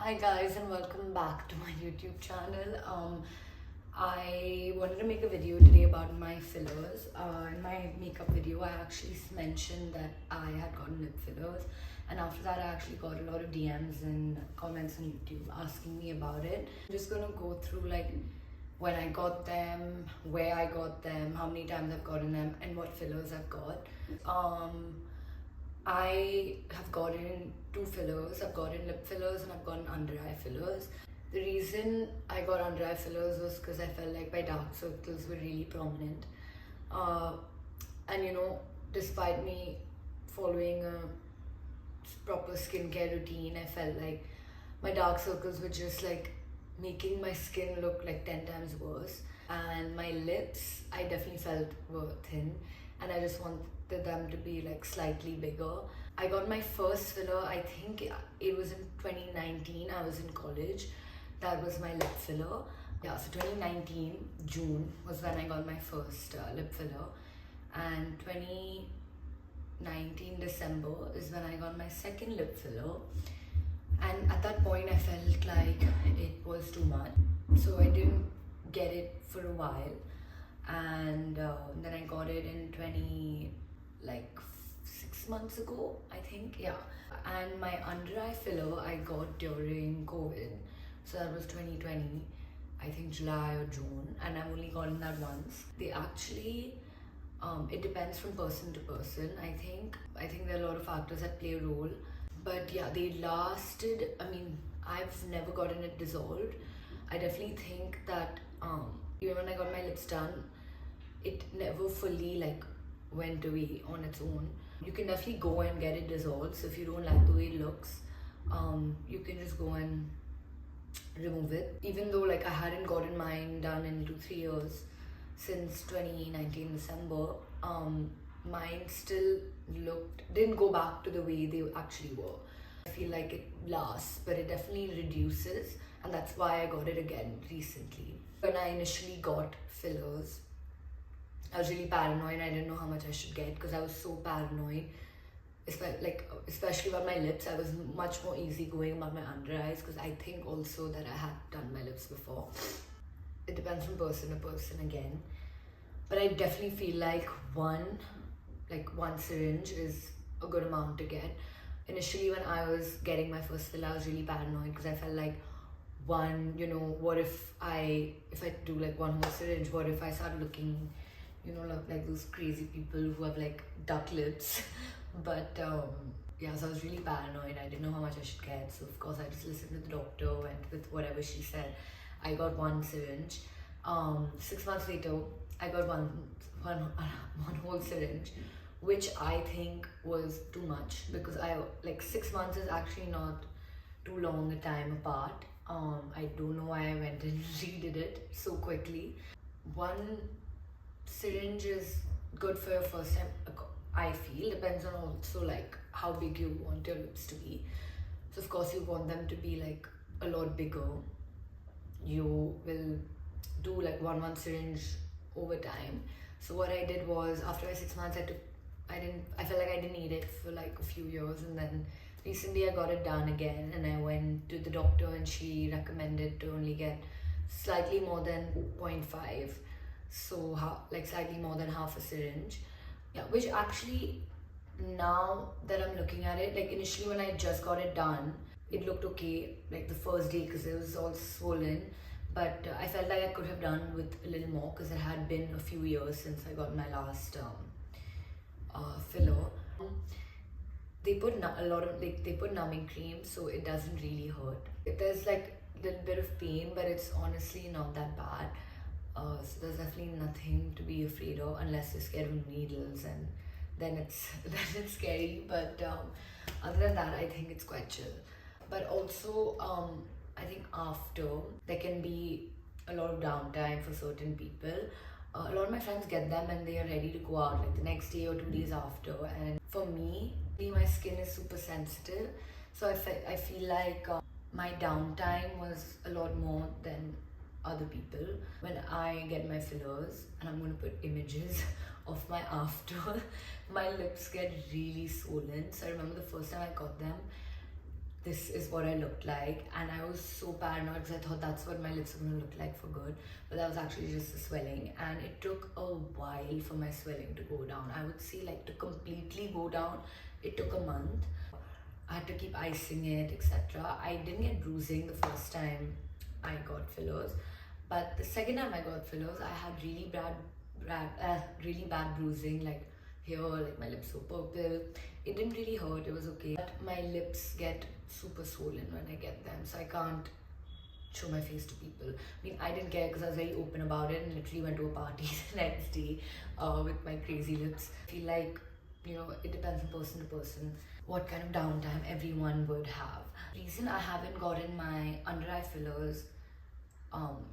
Hi guys and welcome back to my YouTube channel. I wanted to make a video today about my fillers. In my makeup video, I actually mentioned that I had gotten lip fillers, and after that, I actually got a lot of DMs and comments on YouTube asking me about it. I'm just gonna go through like when I got them, where I got them, how many times I've gotten them, and what fillers I've got. I have gotten two fillers. I've gotten lip fillers and I've gotten under eye fillers. The reason I got under eye fillers was because I felt like my dark circles were really prominent. And despite me following a proper skincare routine, I felt like my dark circles were just like making my skin look like 10 times worse. And my lips, I definitely felt were thin, and I just wanted them to be like slightly bigger. I got my first filler, I think it was in 2019. I was in college. That was my lip filler. Yeah, so 2019 June was when I got my first lip filler, and 2019 December is when I got my second lip filler. And at that point I felt like it was too much, so I didn't get it for a while. And then I got it in 6 months ago, I think. Yeah. And my under eye filler I got during COVID, so that was 2020, I think July or June, and I've only gotten that once. They actually it depends from person to person. I think there are a lot of factors that play a role, but yeah, they lasted. I mean, I've never gotten it dissolved. I definitely think that even when I got my lips done, it never fully like went away on its own. You can definitely go and get it dissolved. So if you don't like the way it looks, you can just go and remove it. Even though like I hadn't gotten mine done in 2-3 years since 2019 December, mine still didn't go back to the way they actually were. I feel like it lasts, but it definitely reduces, and that's why I got it again recently. When I initially got fillers, I was really paranoid. I didn't know how much I should get because I was so paranoid. Especially about my lips, I was much more easygoing about my under eyes because I think also that I had done my lips before. It depends from person to person again, but I definitely feel like one syringe is a good amount to get. Initially, when I was getting my first fill, I was really paranoid because I felt like, what if I do like one more syringe? What if I start looking, like those crazy people who have like duck lips? But yeah, so I was really paranoid. I didn't know how much I should get, so of course I just listened to the doctor, went with whatever she said. I got one syringe. 6 months later, I got one whole syringe, which I think was too much because 6 months is actually not too long a time apart. I don't know why I went and redid it so quickly. One syringe is good for your first time, I feel. Depends on also like how big you want your lips to be. So of course you want them to be like a lot bigger. You will do like one syringe over time. So what I did was, after my 6 months, I felt like I didn't need it for like a few years, and then recently I got it done again, and I went to the doctor and she recommended to only get slightly more than 0.5, so slightly more than half a syringe. Yeah, which actually, now that I'm looking at it, like initially when I just got it done, it looked okay like the first day because it was all swollen, but I felt like I could have done with a little more because it had been a few years since I got my last filler. They put they put numbing cream, so it doesn't really hurt. There's like a little bit of pain, but it's honestly not that bad. So there's definitely nothing to be afraid of unless you're scared of needles, and then it's scary. But other than that, I think it's quite chill. But also, I think after, there can be a lot of downtime for certain people. A lot of my friends get them and they are ready to go out like the next day or 2 days after. And for me, my skin is super sensitive, so I feel like my downtime was a lot more than other people. When I get my fillers, and I'm going to put images of my after, my lips get really swollen. So I remember the first time I got them, this is what I looked like, and I was so paranoid because I thought that's what my lips were gonna look like for good, but that was actually just the swelling, and it took a while for my swelling to go down. I would say like to completely go down, it took a month. I had to keep icing it, etc. I didn't get bruising the first time I got fillers, but the second time I got fillers, I had really bad bruising, like here, like my lips were purple. It didn't really hurt, it was okay. But my lips get super swollen when I get them, so I can't show my face to people. I mean, I didn't care because I was very open about it and literally went to a party the next day with my crazy lips. I feel like, you know, it depends on person to person what kind of downtime everyone would have. The reason I haven't gotten my under eye fillers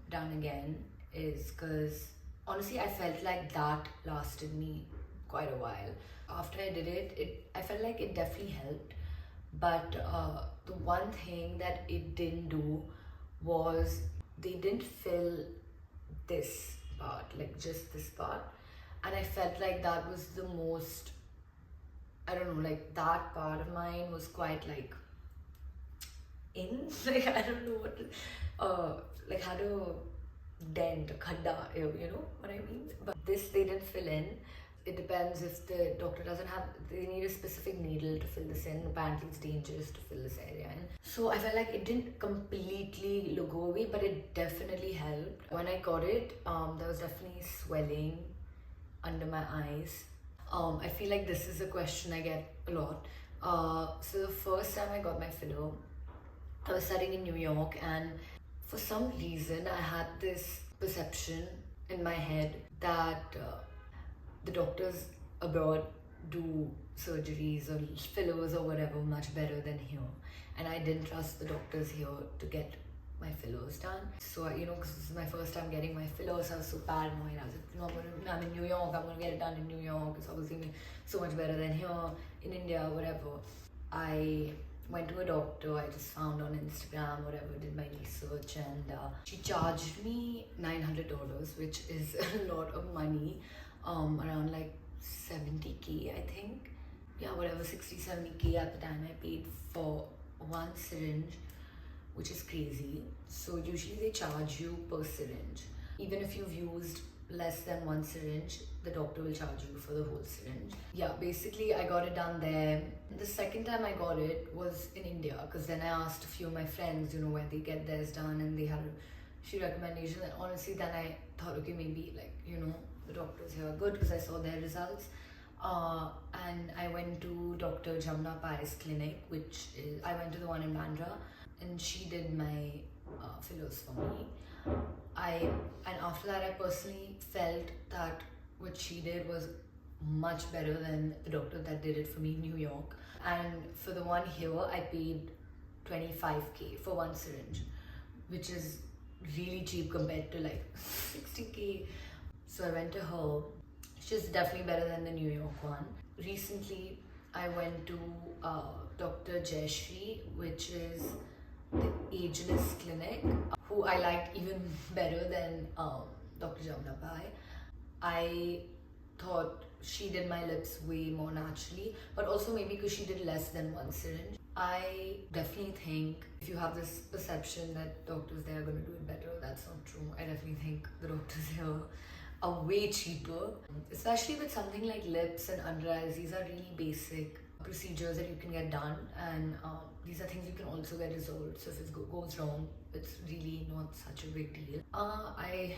done again is because honestly I felt like that lasted me quite a while. After I did it, I felt like it definitely helped, but the one thing that it didn't do was they didn't fill this part, like just this part, and I felt like that was the most, I don't know, like that part of mine was quite like in like I don't know what to, like had a dent, a khadda, you know what I mean? But this they didn't fill in. It depends if the doctor doesn't have, they need a specific needle to fill this in. Apparently it's dangerous to fill this area in. So I felt like it didn't completely go away, but it definitely helped. When I got it, there was definitely swelling under my eyes. I feel like this is a question I get a lot. So the first time I got my filler, I was studying in New York, and for some reason I had this perception in my head that the doctors abroad do surgeries or fillers or whatever much better than here, and I didn't trust the doctors here to get my fillers done. So you know, because this is my first time getting my fillers, I was so paranoid. I was like, you know, I'm in New York, I'm gonna get it done in New York. It's obviously so much better than here in India, whatever. I went to a doctor I just found on Instagram, whatever, did my research, and she charged me $900, which is a lot of money, around like 70k, I think. Yeah, whatever, 60-70k at the time I paid for one syringe, which is crazy. So usually they charge you per syringe. Even if you've used less than one syringe, the doctor will charge you for the whole syringe. Yeah, basically I got it done there. The second time I got it was in India, because then I asked a few of my friends, you know, where they get theirs done, and they had a few recommendations, and honestly then I thought, okay, maybe like, you know, the doctors here are good because I saw their results. And I went to Dr. Jamna Pai's clinic, which is, I went to the one in Bandra, and she did my fillers for me. And after that I personally felt that what she did was much better than the doctor that did it for me in New York. And for the one here I paid 25k for one syringe, which is really cheap compared to like 60k. So I went to her. She's definitely better than the New York one. Recently I went to Dr. Jayashree, which is the ageless clinic, who I liked even better than Dr. Jamna Pai. I thought she did my lips way more naturally, but also maybe because she did less than one syringe. I definitely think if you have this perception that doctors there are going to do it better, that's not true. I definitely think the doctors here are way cheaper, especially with something like lips and under eyes. These are really basic procedures that you can get done, and these are things you can also get resolved. So if it goes wrong, it's really not such a big deal. I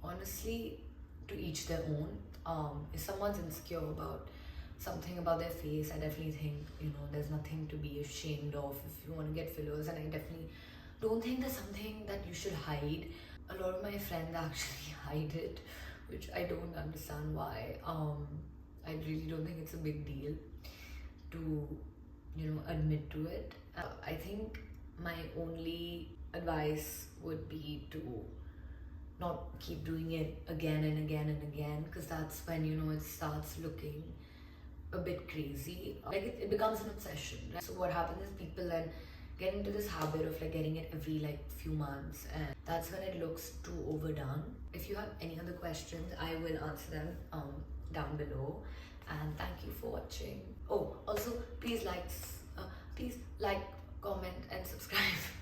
honestly, to each their own. If someone's insecure about something about their face, I definitely think, you know, there's nothing to be ashamed of if you want to get fillers, and I definitely don't think there's something that you should hide. A lot of my friends actually hide it, which I don't understand why. I really don't think it's a big deal to, you know, admit to it. I think my only advice would be to not keep doing it again and again and again, because that's when, you know, it starts looking a bit crazy. Like it becomes an obsession, right? So what happens is people then get into this habit of like getting it every like few months, and that's when it looks too overdone. If you have any other questions, I will answer them down below, and thank you for watching. Oh, also please like, comment and subscribe.